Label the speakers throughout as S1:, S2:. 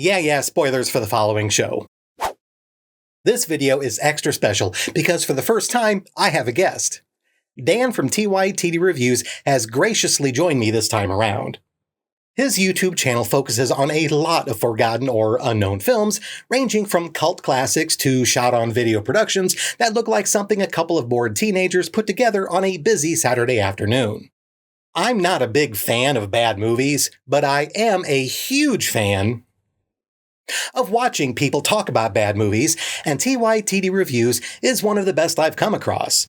S1: Yeah, spoilers for the following show. This video is extra special because for the first time, I have a guest. Dan from TYTD Reviews has graciously joined me this time around. His YouTube channel focuses on a lot of forgotten or unknown films, ranging from cult classics to shot-on-video productions that look like something a couple of bored teenagers put together on a busy Saturday afternoon. I'm not a big fan of bad movies, but I am a huge fan of watching people talk about bad movies, and TYTD Reviews is one of the best I've come across.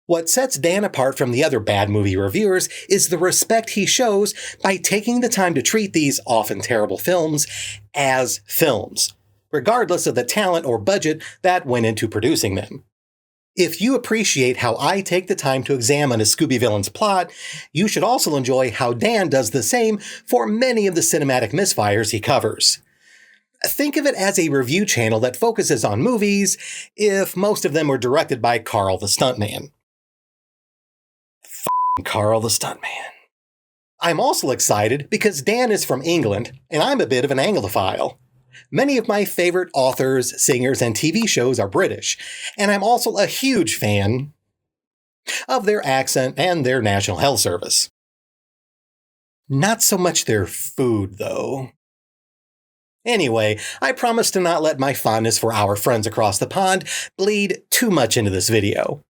S1: What sets Dan apart from the other bad movie reviewers is the respect he shows by taking the time to treat these often terrible films as films, regardless of the talent or budget that went into producing them. If you appreciate how I take the time to examine a Scooby villain's plot, you should also enjoy how Dan does the same for many of the cinematic misfires he covers. Think of it as a review channel that focuses on movies, if most of them were directed by Carl the Stuntman. Carl the Stuntman. I'm also excited because Dan is from England, and I'm a bit of an Anglophile. Many of my favorite authors, singers, and TV shows are British, and I'm also a huge fan of their accent and their National Health Service. Not so much their food, though. Anyway, I promise to not let my fondness for our friends across the pond bleed too much into this video.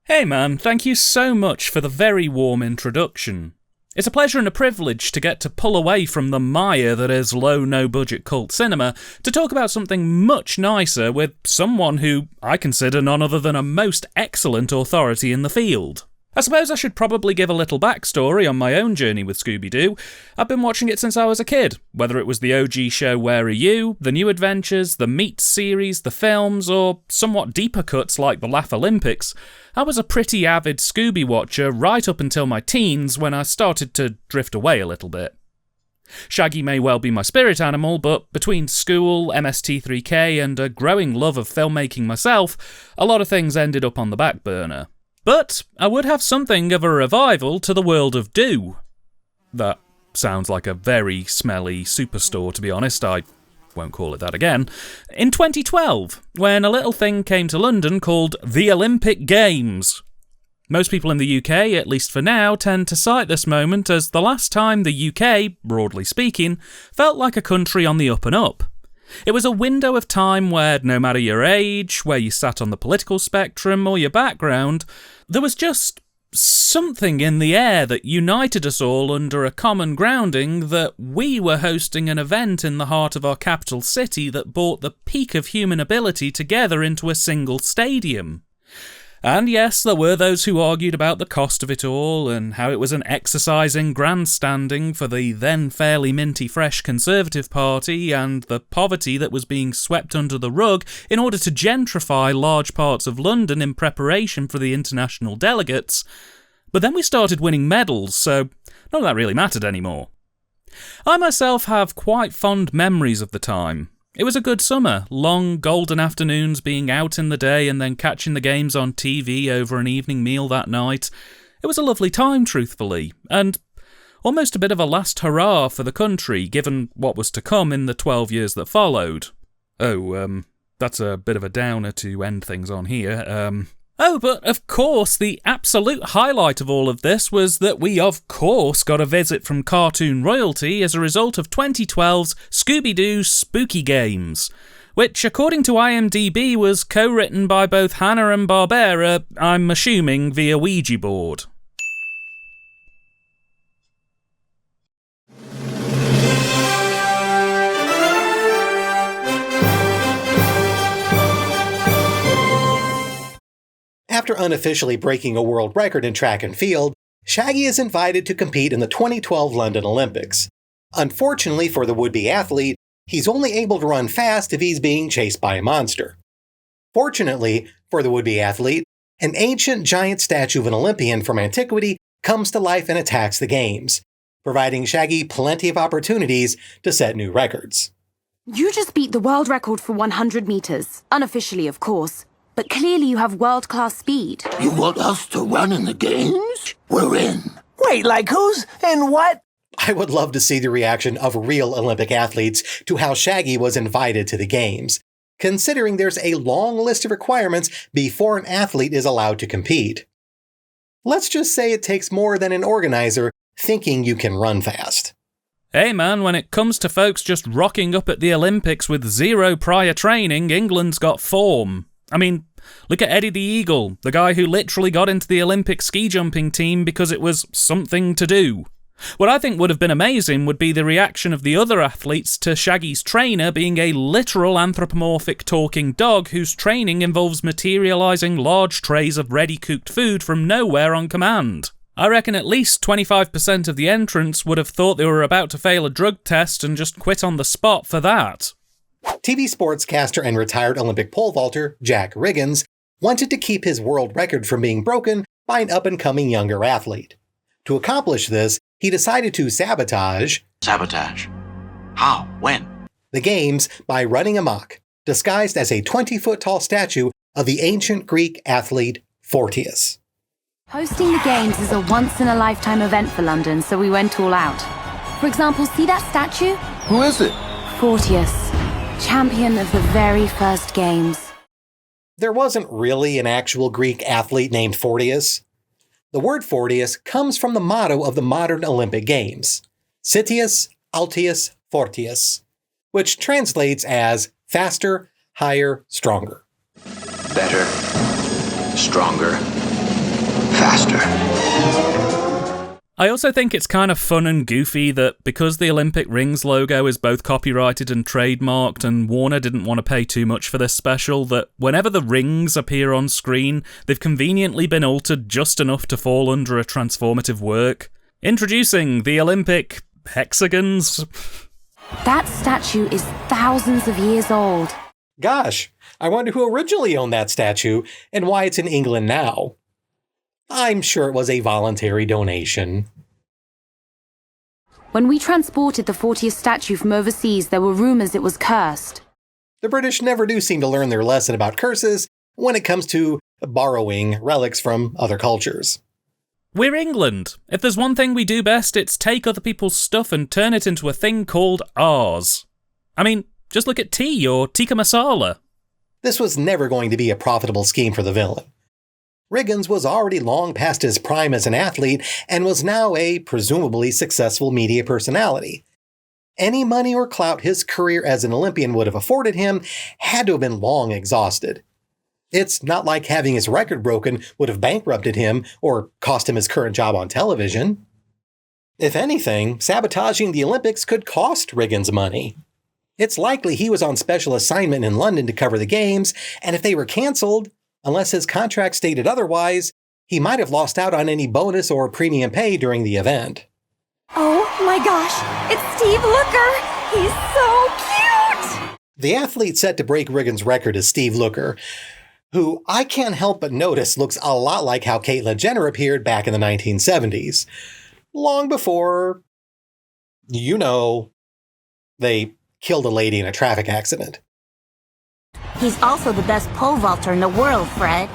S2: Hey man, thank you so much for the very warm introduction. It's a pleasure and a privilege to get to pull away from the mire that is low, no-budget cult cinema to talk about something much nicer with someone who I consider none other than a most excellent authority in the field. I suppose I should probably give a little backstory on my own journey with Scooby-Doo. I've been watching it since I was a kid, whether it was the OG show Where Are You?, the New Adventures, the Meat series, the films, or somewhat deeper cuts like the Laugh Olympics. I was a pretty avid Scooby watcher right up until my teens when I started to drift away a little bit. Shaggy may well be my spirit animal, but between school, MST3K, and a growing love of filmmaking myself, a lot of things ended up on the back burner. But I would have something of a revival to the world of Doo. That sounds like a very smelly superstore, to be honest. I won't call it that again. In 2012, when a little thing came to London called the Olympic Games. Most people in the UK, at least for now, tend to cite this moment as the last time the UK, broadly speaking, felt like a country on the up and up. It was a window of time where, no matter your age, where you sat on the political spectrum, or your background, there was just something in the air that united us all under a common grounding that we were hosting an event in the heart of our capital city that brought the peak of human ability together into a single stadium. And yes, there were those who argued about the cost of it all, and how it was an exercise in grandstanding for the then fairly minty fresh Conservative Party, and the poverty that was being swept under the rug in order to gentrify large parts of London in preparation for the international delegates. But then we started winning medals, so none of that really mattered anymore. I myself have quite fond memories of the time. It was a good summer, long golden afternoons being out in the day and then catching the games on TV over an evening meal that night. It was a lovely time, truthfully, and almost a bit of a last hurrah for the country, given what was to come in the 12 years that followed. That's a bit of a downer to end things on here. Oh, but of course, the absolute highlight of all of this was that we of course got a visit from cartoon royalty as a result of 2012's Scooby-Doo Spooky Games, which, according to IMDb, was co-written by both Hanna-Barbera, I'm assuming via Ouija board.
S1: After unofficially breaking a world record in track and field, Shaggy is invited to compete in the 2012 London Olympics. Unfortunately for the would-be athlete, he's only able to run fast if he's being chased by a monster. Fortunately for the would-be athlete, an ancient giant statue of an Olympian from antiquity comes to life and attacks the games, providing Shaggy plenty of opportunities to set new records.
S3: You just beat the world record for 100 meters, unofficially of course. But clearly you have world-class speed.
S4: You want us to run in the games? We're in.
S5: Wait, like who's in what?
S1: I would love to see the reaction of real Olympic athletes to how Shaggy was invited to the Games, considering there's a long list of requirements before an athlete is allowed to compete. Let's just say it takes more than an organizer thinking you can run fast.
S2: Hey man, when it comes to folks just rocking up at the Olympics with zero prior training, England's got form. I mean, look at Eddie the Eagle, the guy who literally got into the Olympic ski jumping team because it was something to do. What I think would have been amazing would be the reaction of the other athletes to Shaggy's trainer being a literal anthropomorphic talking dog whose training involves materialising large trays of ready-cooked food from nowhere on command. I reckon at least 25% of the entrants would have thought they were about to fail a drug test and just quit on the spot for that.
S1: TV sportscaster and retired Olympic pole vaulter Jack Riggins wanted to keep his world record from being broken by an up-and-coming younger athlete. To accomplish this, he decided to sabotage...
S4: Sabotage? How? When?
S1: ...the Games by running amok, disguised as a 20-foot-tall statue of the ancient Greek athlete Phortius.
S3: Hosting the Games is a once-in-a-lifetime event for London, so we went all out. For example, see that statue?
S4: Who is it?
S3: Phortius, champion of the very first Games.
S1: There wasn't really an actual Greek athlete named Phortius. The word Phortius comes from the motto of the modern Olympic Games, Citius, Altius, Fortius, which translates as faster, higher, stronger.
S4: Better, stronger, faster.
S2: I also think it's kind of fun and goofy that because the Olympic Rings logo is both copyrighted and trademarked and Warner didn't want to pay too much for this special, that whenever the rings appear on screen, they've conveniently been altered just enough to fall under a transformative work. Introducing the Olympic hexagons.
S3: That statue is thousands of years old.
S1: Gosh, I wonder who originally owned that statue and why it's in England now. I'm sure it was a voluntary donation.
S3: When we transported the Phortius statue from overseas, there were rumours it was cursed.
S1: The British never do seem to learn their lesson about curses when it comes to borrowing relics from other cultures.
S2: We're England. If there's one thing we do best, it's take other people's stuff and turn it into a thing called ours. I mean, just look at tea or tikka masala.
S1: This was never going to be a profitable scheme for the villain. Riggins was already long past his prime as an athlete and was now a presumably successful media personality. Any money or clout his career as an Olympian would have afforded him had to have been long exhausted. It's not like having his record broken would have bankrupted him or cost him his current job on television. If anything, sabotaging the Olympics could cost Riggins money. It's likely he was on special assignment in London to cover the Games, and if they were cancelled, unless his contract stated otherwise, he might have lost out on any bonus or premium pay during the event.
S5: Oh my gosh, it's Steve Looker! He's so cute!
S1: The athlete set to break Riggins' record is Steve Looker, who I can't help but notice looks a lot like how Caitlyn Jenner appeared back in the 1970s. Long before, they killed a lady in a traffic accident.
S5: He's also the best pole vaulter in the world, Fred.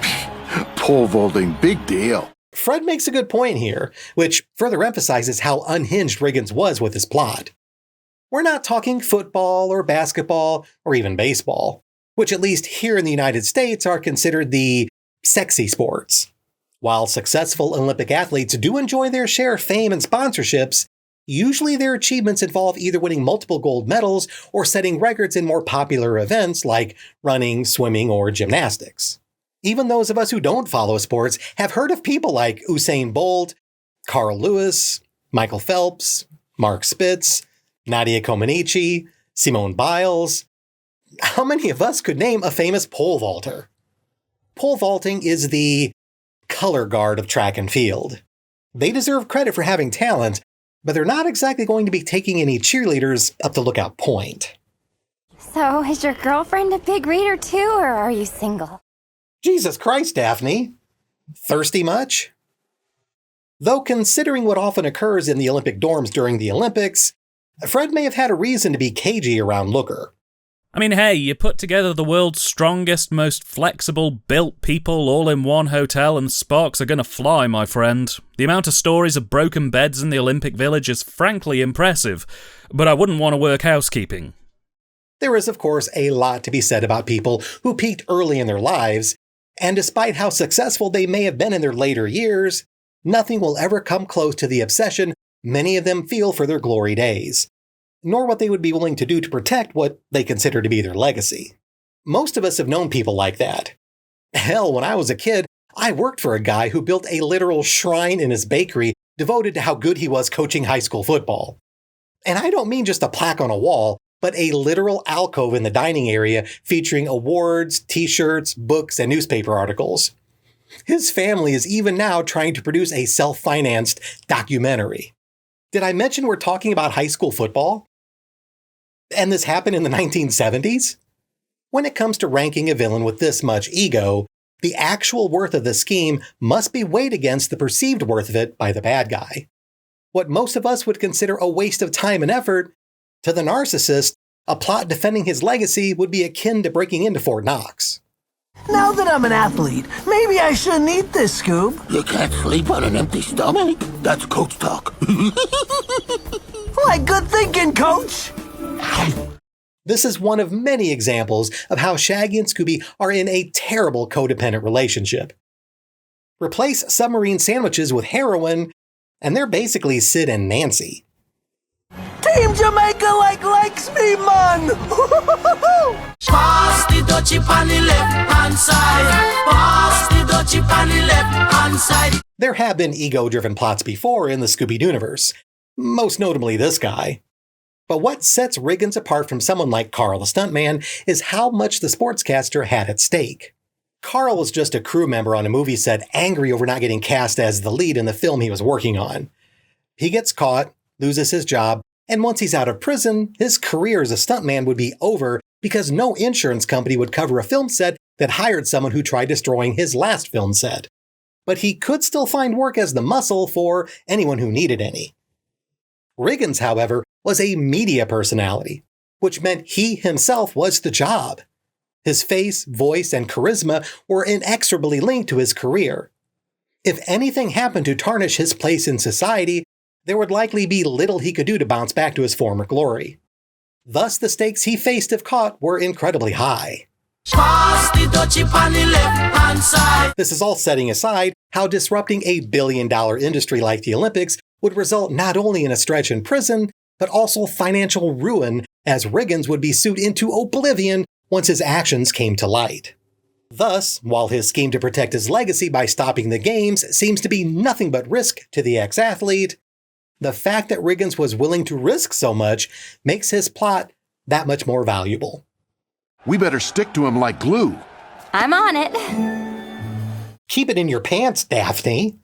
S6: Pole vaulting, big deal.
S1: Fred makes a good point here, which further emphasizes how unhinged Riggins was with his plot. We're not talking football or basketball or even baseball, which at least here in the United States are considered the sexy sports. While successful Olympic athletes do enjoy their share of fame and sponsorships, usually their achievements involve either winning multiple gold medals or setting records in more popular events like running, swimming, or gymnastics. Even those of us who don't follow sports have heard of people like Usain Bolt, Carl Lewis, Michael Phelps, Mark Spitz, Nadia Comaneci, Simone Biles. How many of us could name a famous pole vaulter? Pole vaulting is the color guard of track and field. They deserve credit for having talent, but they're not exactly going to be taking any cheerleaders up the lookout point.
S5: So, is your girlfriend a big reader too, or are you single?
S1: Jesus Christ, Daphne. Thirsty much? Though considering what often occurs in the Olympic dorms during the Olympics, Fred may have had a reason to be cagey around Looker.
S2: I mean, hey, you put together the world's strongest, most flexible, built people all in one hotel and sparks are gonna fly, my friend. The amount of stories of broken beds in the Olympic Village is frankly impressive, but I wouldn't want to work housekeeping.
S1: There is, of course, a lot to be said about people who peaked early in their lives, and despite how successful they may have been in their later years, nothing will ever come close to the obsession many of them feel for their glory days, nor what they would be willing to do to protect what they consider to be their legacy. Most of us have known people like that. Hell, when I was a kid, I worked for a guy who built a literal shrine in his bakery devoted to how good he was coaching high school football. And I don't mean just a plaque on a wall, but a literal alcove in the dining area featuring awards, t-shirts, books, and newspaper articles. His family is even now trying to produce a self-financed documentary. Did I mention we're talking about high school football? And this happened in the 1970s? When it comes to ranking a villain with this much ego, the actual worth of the scheme must be weighed against the perceived worth of it by the bad guy. What most of us would consider a waste of time and effort, to the narcissist, a plot defending his legacy would be akin to breaking into Fort Knox.
S7: Now that I'm an athlete, maybe I shouldn't eat this, Scoob.
S6: You can't sleep on an empty stomach? That's coach talk.
S7: Why, good thinking, Coach!
S1: This is one of many examples of how Shaggy and Scooby are in a terrible codependent relationship. Replace submarine sandwiches with heroin, and they're basically Sid and Nancy.
S7: Team Jamaica likes me, man!
S8: Pass the dutchie on the left-hand side. Pass the dutchie on the left-hand side.
S1: There have been ego-driven plots before in the Scooby-Dooverse, most notably this guy. But what sets Riggins apart from someone like Carl the stuntman is how much the sportscaster had at stake. Carl was just a crew member on a movie set angry over not getting cast as the lead in the film he was working on. He gets caught, loses his job, and once he's out of prison, his career as a stuntman would be over because no insurance company would cover a film set that hired someone who tried destroying his last film set. But he could still find work as the muscle for anyone who needed any. Riggins, however, was a media personality, which meant he himself was the job. His face, voice, and charisma were inexorably linked to his career. If anything happened to tarnish his place in society, there would likely be little he could do to bounce back to his former glory. Thus, the stakes he faced if caught were incredibly high.
S8: Pass the dutchie on the left-hand side.
S1: This is all setting aside how disrupting a billion-dollar industry like the Olympics would result not only in a stretch in prison, but also financial ruin, as Riggins would be sued into oblivion once his actions came to light. Thus, while his scheme to protect his legacy by stopping the games seems to be nothing but risk to the ex-athlete, the fact that Riggins was willing to risk so much makes his plot that much more valuable.
S6: We better stick to him like glue.
S5: I'm on it.
S1: Keep it in your pants, Daphne.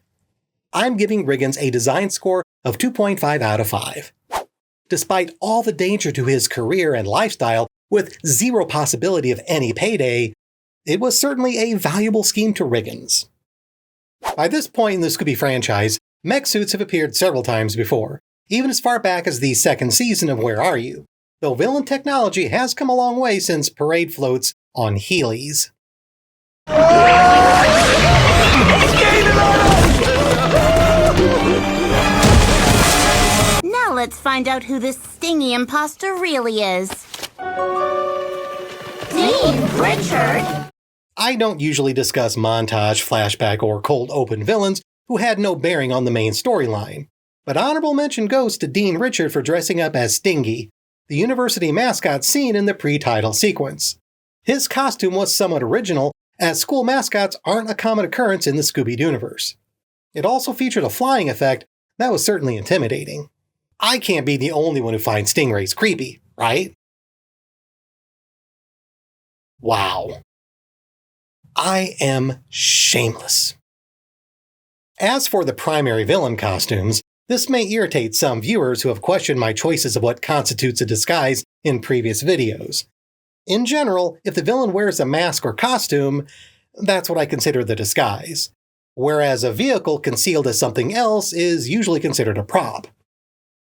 S1: I'm giving Riggins a design score of 2.5 out of 5. Despite all the danger to his career and lifestyle, with zero possibility of any payday, it was certainly a valuable scheme to Riggins. By this point in the Scooby franchise, mech suits have appeared several times before, even as far back as the second season of Where Are You?, though villain technology has come a long way since parade floats on Heelys.
S9: Now let's find out who this stingy imposter really is. Dean Richard!
S1: I don't usually discuss montage, flashback, or cold open villains who had no bearing on the main storyline, but honorable mention goes to Dean Richard for dressing up as Stingy, the university mascot seen in the pre-title sequence. His costume was somewhat original, as school mascots aren't a common occurrence in the Scooby-Dooverse. It also featured a flying effect that was certainly intimidating. I can't be the only one who finds stingrays creepy, right? Wow. I am shameless. As for the primary villain costumes, this may irritate some viewers who have questioned my choices of what constitutes a disguise in previous videos. In general, if the villain wears a mask or costume, that's what I consider the disguise, whereas a vehicle concealed as something else is usually considered a prop.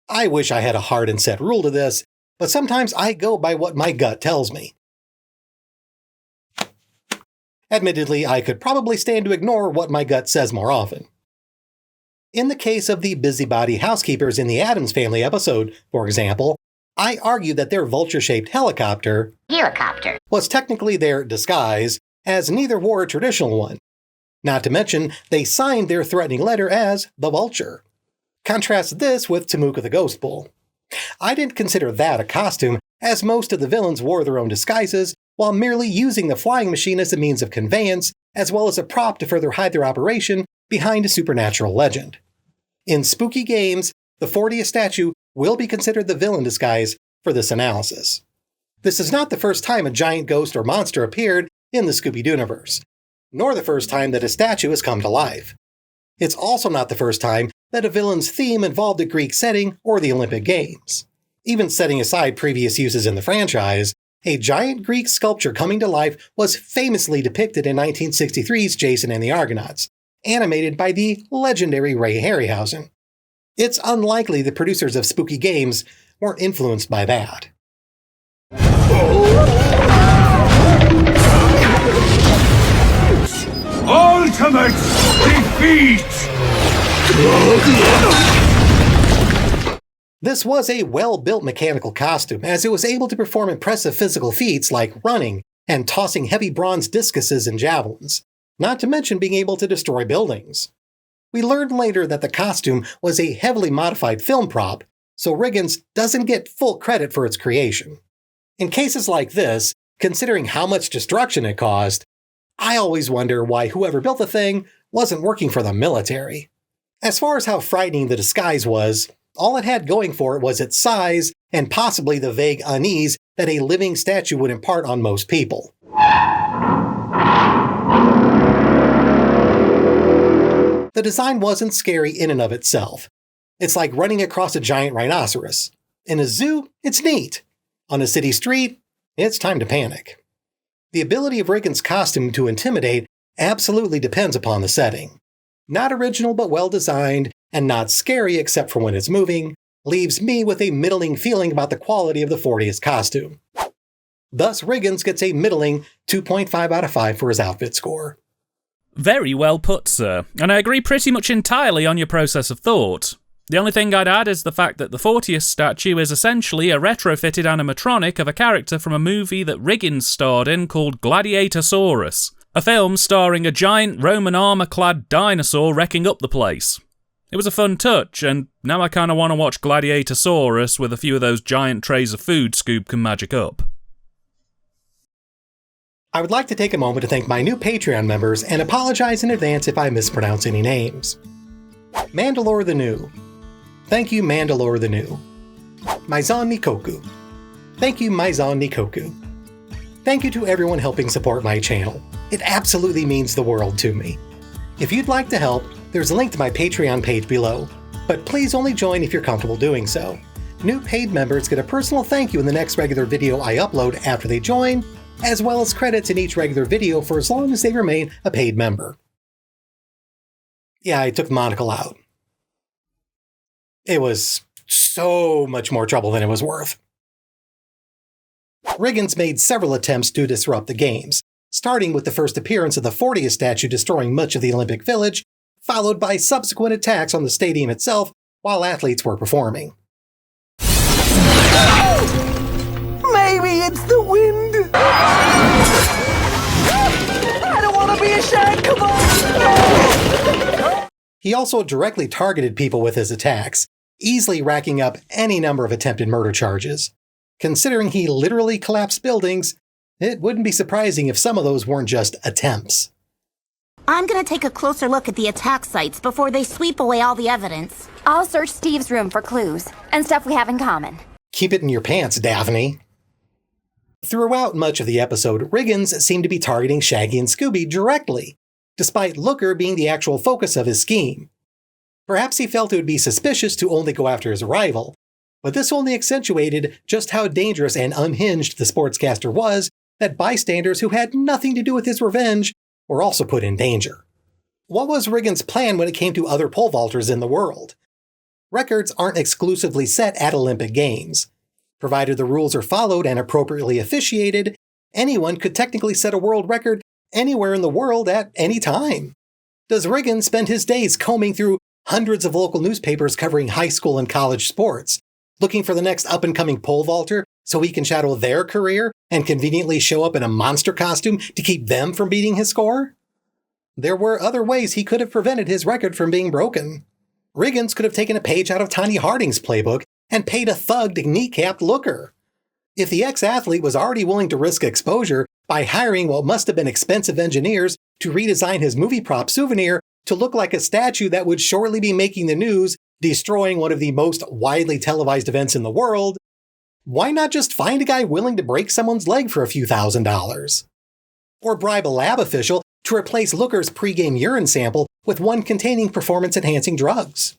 S1: I wish I had a hard and set rule to this, but sometimes I go by what my gut tells me. Admittedly, I could probably stand to ignore what my gut says more often. In the case of the busybody housekeepers in the Addams Family episode, for example, I argue that their vulture-shaped helicopter was technically their disguise, as neither wore a traditional one. Not to mention, they signed their threatening letter as the Vulture. Contrast this with Temuka the Ghost Bull. I didn't consider that a costume, as most of the villains wore their own disguises, while merely using the flying machine as a means of conveyance, as well as a prop to further hide their operation behind a supernatural legend. In spooky games, the 40th statue will be considered the villain disguise for this analysis. This is not the first time a giant ghost or monster appeared in the Scooby-Doo universe, nor the first time that a statue has come to life. It's also not the first time that a villain's theme involved a Greek setting or the Olympic Games. Even setting aside previous uses in the franchise, a giant Greek sculpture coming to life was famously depicted in 1963's Jason and the Argonauts, animated by the legendary Ray Harryhausen. It's unlikely the producers of spooky games weren't influenced by that.
S6: Ultimate defeat!
S1: This was a well-built mechanical costume, as it was able to perform impressive physical feats like running and tossing heavy bronze discuses and javelins, not to mention being able to destroy buildings. We learned later that the costume was a heavily modified film prop, so Riggins doesn't get full credit for its creation. In cases like this, considering how much destruction it caused, I always wonder why whoever built the thing wasn't working for the military. As far as how frightening the disguise was, all it had going for it was its size and possibly the vague unease that a living statue would impart on most people. The design wasn't scary in and of itself. It's like running across a giant rhinoceros. In a zoo, it's neat. On a city street, it's time to panic. The ability of Riggins' costume to intimidate absolutely depends upon the setting. Not original but well designed, and not scary except for when it's moving, leaves me with a middling feeling about the quality of the 40th costume. Thus, Riggins gets a middling 2.5 out of 5 for his outfit score.
S2: Very well put, sir, and I agree pretty much entirely on your process of thought. The only thing I'd add is the fact that the 40th statue is essentially a retrofitted animatronic of a character from a movie that Riggins starred in called Gladiatosaurus, a film starring a giant Roman armour-clad dinosaur wrecking up the place. It was a fun touch, and now I kinda want to watch Gladiatosaurus with a few of those giant trays of food Scoob can magic up.
S1: I would like to take a moment to thank my new Patreon members and apologize in advance if I mispronounce any names. Mandalore the New. Thank you, Mandalore the New. Maizan Nikoku. Thank you, Maizan Nikoku. Thank you to everyone helping support my channel. It absolutely means the world to me. If you'd like to help, there's a link to my Patreon page below, but please only join if you're comfortable doing so. New paid members get a personal thank you in the next regular video I upload after they join, as well as credits in each regular video for as long as they remain a paid member. Yeah, I took the monocle out. It was so much more trouble than it was worth. Riggins made several attempts to disrupt the games, starting with the first appearance of the 40th statue destroying much of the Olympic Village, followed by subsequent attacks on the stadium itself while athletes were performing.
S7: Maybe it's the wind. I don't want to be a shag, come on!
S1: He also directly targeted people with his attacks, easily racking up any number of attempted murder charges. Considering he literally collapsed buildings, it wouldn't be surprising if some of those weren't just attempts.
S9: I'm gonna take a closer look at the attack sites before they sweep away all the evidence.
S5: I'll search Steve's room for clues and stuff we have in common.
S1: Keep it in your pants, Daphne. Throughout much of the episode, Riggins seemed to be targeting Shaggy and Scooby directly, despite Looker being the actual focus of his scheme. Perhaps he felt it would be suspicious to only go after his rival, but this only accentuated just how dangerous and unhinged the sportscaster was that bystanders who had nothing to do with his revenge were also put in danger. What was Riggins' plan when it came to other pole vaulters in the world? Records aren't exclusively set at Olympic Games. Provided the rules are followed and appropriately officiated, anyone could technically set a world record anywhere in the world at any time. Does Riggin spend his days combing through hundreds of local newspapers covering high school and college sports, looking for the next up-and-coming pole vaulter so he can shadow their career and conveniently show up in a monster costume to keep them from beating his score? There were other ways he could have prevented his record from being broken. Riggins could have taken a page out of Tony Harding's playbook and paid a thug to kneecap Looker. If the ex-athlete was already willing to risk exposure by hiring what must have been expensive engineers to redesign his movie prop souvenir to look like a statue that would shortly be making the news, destroying one of the most widely televised events in the world, why not just find a guy willing to break someone's leg for a few $1,000s? Or bribe a lab official to replace Looker's pregame urine sample with one containing performance-enhancing drugs.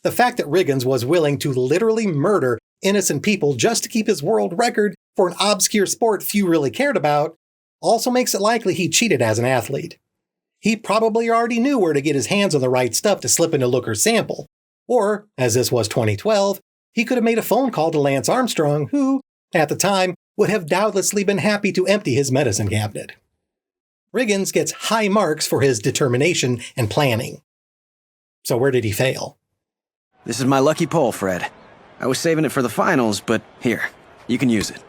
S1: The fact that Riggins was willing to literally murder innocent people just to keep his world record for an obscure sport few really cared about also makes it likely he cheated as an athlete. He probably already knew where to get his hands on the right stuff to slip into Looker's sample. Or, as this was 2012, he could have made a phone call to Lance Armstrong, who, at the time, would have doubtlessly been happy to empty his medicine cabinet. Riggins gets high marks for his determination and planning. So where did he fail?
S10: This is my lucky pole, Fred. I was saving it for the finals, but here, you can use it.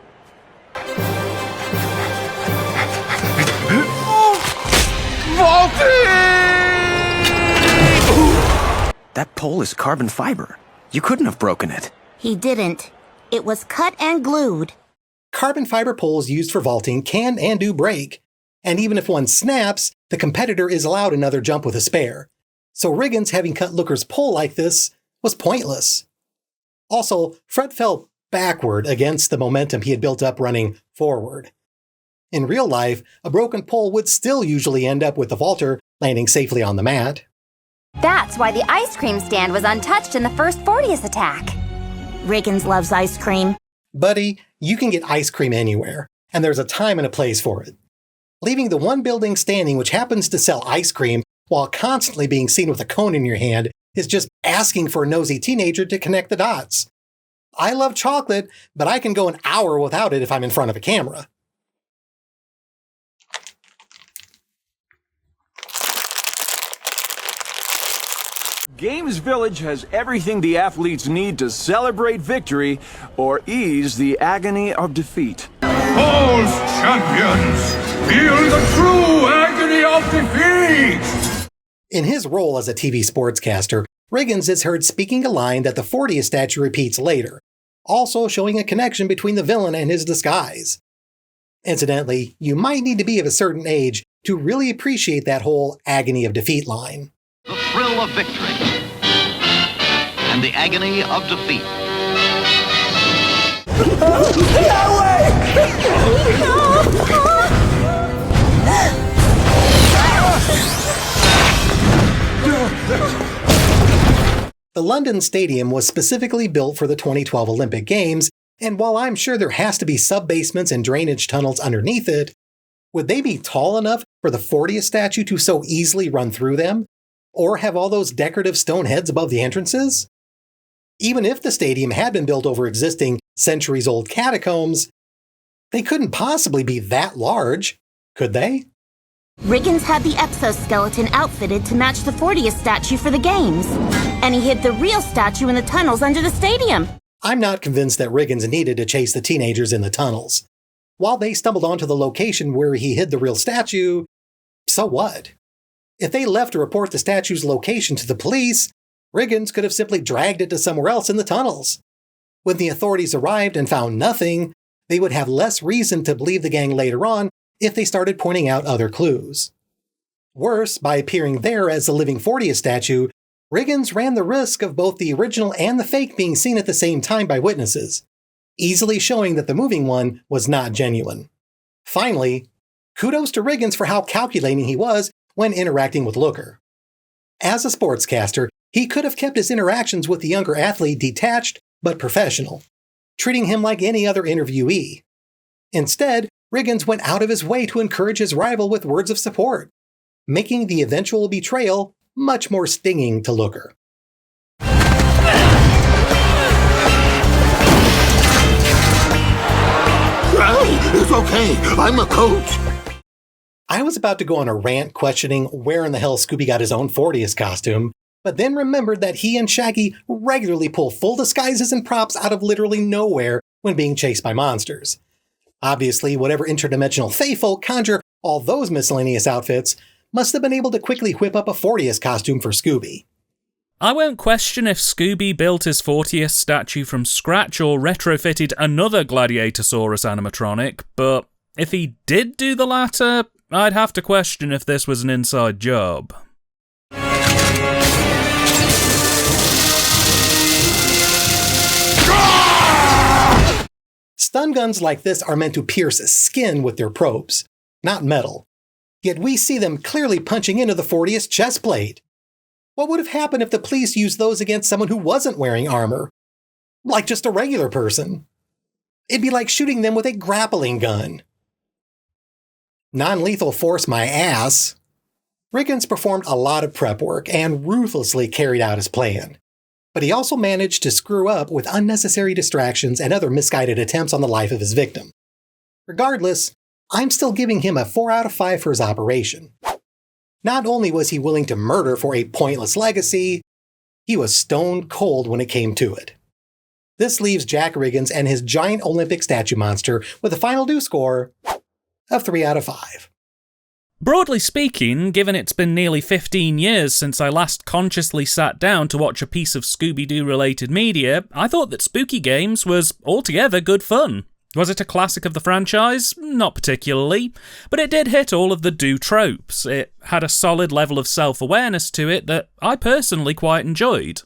S10: That pole is carbon fiber. You couldn't have broken it.
S9: He didn't. It was cut and glued.
S1: Carbon fiber poles used for vaulting can and do break, and even if one snaps, the competitor is allowed another jump with a spare. So Riggins having cut Looker's pole like this was pointless. Also, Fred fell backward against the momentum he had built up running forward. In real life, a broken pole would still usually end up with the vaulter landing safely on the mat.
S5: That's why the ice cream stand was untouched in the first 40th attack.
S9: Riggins loves ice cream.
S1: Buddy, you can get ice cream anywhere, and there's a time and a place for it. Leaving the one building standing which happens to sell ice cream while constantly being seen with a cone in your hand is just asking for a nosy teenager to connect the dots. I love chocolate, but I can go an hour without it if I'm in front of a camera.
S11: Games Village has everything the athletes need to celebrate victory or ease the agony of defeat.
S12: False champions, feel the true agony of defeat!
S1: In his role as a TV sportscaster, Riggins is heard speaking a line that the 40th statue repeats later, also showing a connection between the villain and his disguise. Incidentally, you might need to be of a certain age to really appreciate that whole agony of defeat line.
S13: The thrill of victory and the agony of defeat.
S1: The London Stadium was specifically built for the 2012 Olympic Games, and while I'm sure there has to be sub-basements and drainage tunnels underneath it, would they be tall enough for the 40th statue to so easily run through them? Or have all those decorative stone heads above the entrances? Even if the stadium had been built over existing centuries-old catacombs, they couldn't possibly be that large, could they?
S9: Riggins had the exoskeleton outfitted to match the 40th statue for the games, and he hid the real statue in the tunnels under the stadium.
S1: I'm not convinced that Riggins needed to chase the teenagers in the tunnels. While they stumbled onto the location where he hid the real statue, so what? If they left to report the statue's location to the police, Riggins could have simply dragged it to somewhere else in the tunnels. When the authorities arrived and found nothing, they would have less reason to believe the gang later on if they started pointing out other clues. Worse, by appearing there as the living 40th statue, Riggins ran the risk of both the original and the fake being seen at the same time by witnesses, easily showing that the moving one was not genuine. Finally, kudos to Riggins for how calculating he was when interacting with Looker. As a sportscaster, he could have kept his interactions with the younger athlete detached but professional, treating him like any other interviewee. Instead, Riggins went out of his way to encourage his rival with words of support, making the eventual betrayal much more stinging to Looker.
S6: It's okay. I'm a coach.
S1: I was about to go on a rant questioning where in the hell Scooby got his own 40th costume, but then remembered that he and Shaggy regularly pull full disguises and props out of literally nowhere when being chased by monsters. Obviously, whatever interdimensional faefolk conjure all those miscellaneous outfits must have been able to quickly whip up a 40th costume for Scooby.
S2: I won't question if Scooby built his 40th statue from scratch or retrofitted another Gladiatosaurus animatronic, but if he did do the latter, I'd have to question if this was an inside job.
S1: Stun guns like this are meant to pierce skin with their probes, not metal. Yet we see them clearly punching into the 40th chest plate. What would have happened if the police used those against someone who wasn't wearing armor? Like just a regular person. It'd be like shooting them with a grappling gun. Non-lethal force my ass. Riggins performed a lot of prep work and ruthlessly carried out his plan. But he also managed to screw up with unnecessary distractions and other misguided attempts on the life of his victim. Regardless, I'm still giving him a 4 out of 5 for his operation. Not only was he willing to murder for a pointless legacy, he was stone cold when it came to it. This leaves Jack Riggins and his giant Olympic statue monster with a final due score of 3 out of 5.
S2: Broadly speaking, given it's been nearly 15 years since I last consciously sat down to watch a piece of Scooby-Doo related media, I thought that Spooky Games was altogether good fun. Was it a classic of the franchise? Not particularly, but it did hit all of the Doo tropes. It had a solid level of self-awareness to it that I personally quite enjoyed.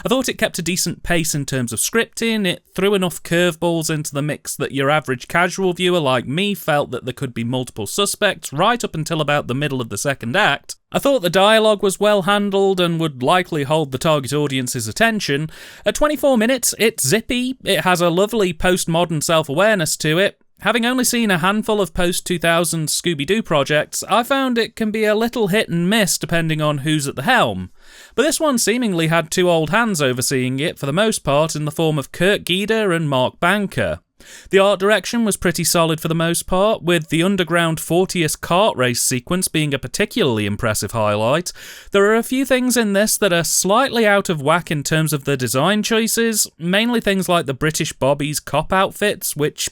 S2: I thought it kept a decent pace in terms of scripting, it threw enough curveballs into the mix that your average casual viewer like me felt that there could be multiple suspects right up until about the middle of the second act. I thought the dialogue was well handled and would likely hold the target audience's attention. At 24 minutes, it's zippy, it has a lovely postmodern self-awareness to it. Having only seen a handful of post-2000 Scooby-Doo projects, I found it can be a little hit and miss depending on who's at the helm. But this one seemingly had two old hands overseeing it for the most part in the form of Kurt Gieder and Mark Banker. The art direction was pretty solid for the most part, with the underground 40th kart race sequence being a particularly impressive highlight. There are a few things in this that are slightly out of whack in terms of the design choices, mainly things like the British Bobby's cop outfits, which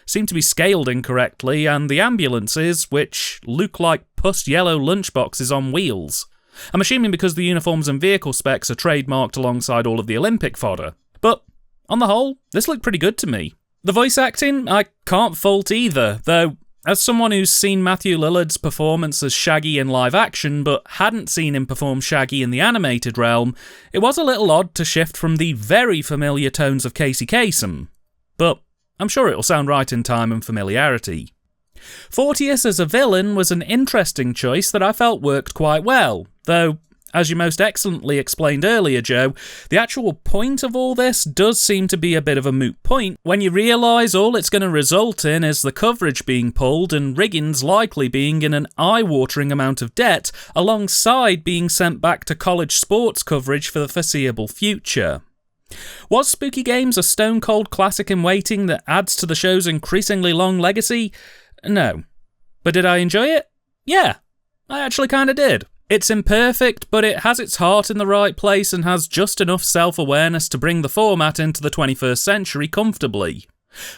S2: seem to be scaled incorrectly, and the ambulances, which look like pussed yellow lunchboxes on wheels. I'm assuming because the uniforms and vehicle specs are trademarked alongside all of the Olympic fodder. But, on the whole, this looked pretty good to me. The voice acting, I can't fault either, though as someone who's seen Matthew Lillard's performance as Shaggy in live action but hadn't seen him perform Shaggy in the animated realm, it was a little odd to shift from the very familiar tones of Casey Kasem. But I'm sure it'll sound right in time and familiarity. Fortius as a villain was an interesting choice that I felt worked quite well, though, as you most excellently explained earlier, Joe, the actual point of all this does seem to be a bit of a moot point when you realise all it's going to result in is the coverage being pulled and Riggins likely being in an eye-watering amount of debt alongside being sent back to college sports coverage for the foreseeable future. Was Spooky Games a stone-cold classic in waiting that adds to the show's increasingly long legacy? No. But did I enjoy it? Yeah, I actually kinda did. It's imperfect, but it has its heart in the right place and has just enough self-awareness to bring the format into the 21st century comfortably.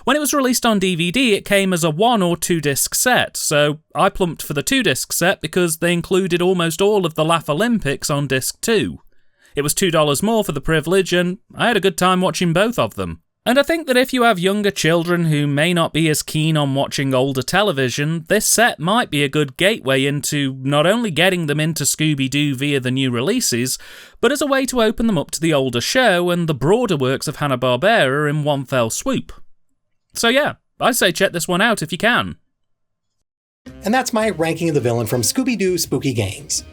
S2: When it was released on DVD, it came as a 1 or 2 disc set, so I plumped for the 2 disc set because they included almost all of the Laugh Olympics on disc 2. It was $2 more for the privilege, and I had a good time watching both of them. And I think that if you have younger children who may not be as keen on watching older television, this set might be a good gateway into not only getting them into Scooby-Doo via the new releases, but as a way to open them up to the older show and the broader works of Hanna-Barbera in one fell swoop. So yeah, I say check this one out if you can.
S1: And that's my ranking of the villain from Scooby-Doo Spooky Games.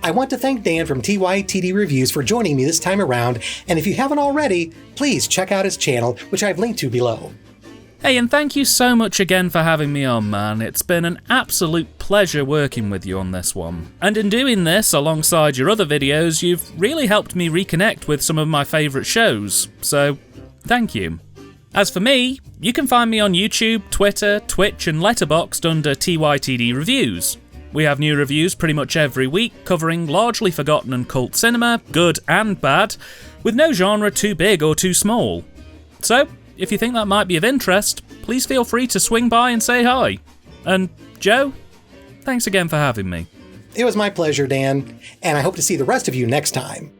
S1: I want to thank Dan from TYTD Reviews for joining me this time around, and if you haven't already, please check out his channel, which I've linked to below.
S2: Hey, and thank you so much again for having me on, man. It's been an absolute pleasure working with you on this one. And in doing this, alongside your other videos, you've really helped me reconnect with some of my favourite shows, so thank you. As for me, you can find me on YouTube, Twitter, Twitch and Letterboxd under TYTD Reviews. We have new reviews pretty much every week, covering largely forgotten and cult cinema, good and bad, with no genre too big or too small. So, if you think that might be of interest, please feel free to swing by and say hi. And Joe, thanks again for having me.
S1: It was my pleasure, Dan, and I hope to see the rest of you next time.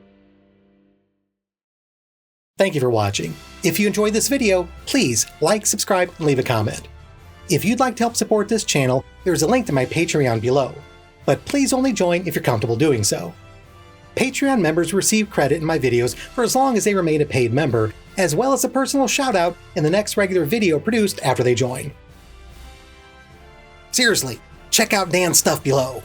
S1: Thank you for watching. If you enjoyed this video, please like, subscribe, and leave a comment. If you'd like to help support this channel, there's a link to my Patreon below, but please only join if you're comfortable doing so. Patreon members receive credit in my videos for as long as they remain a paid member, as well as a personal shout-out in the next regular video produced after they join. Seriously, check out Dan's stuff below.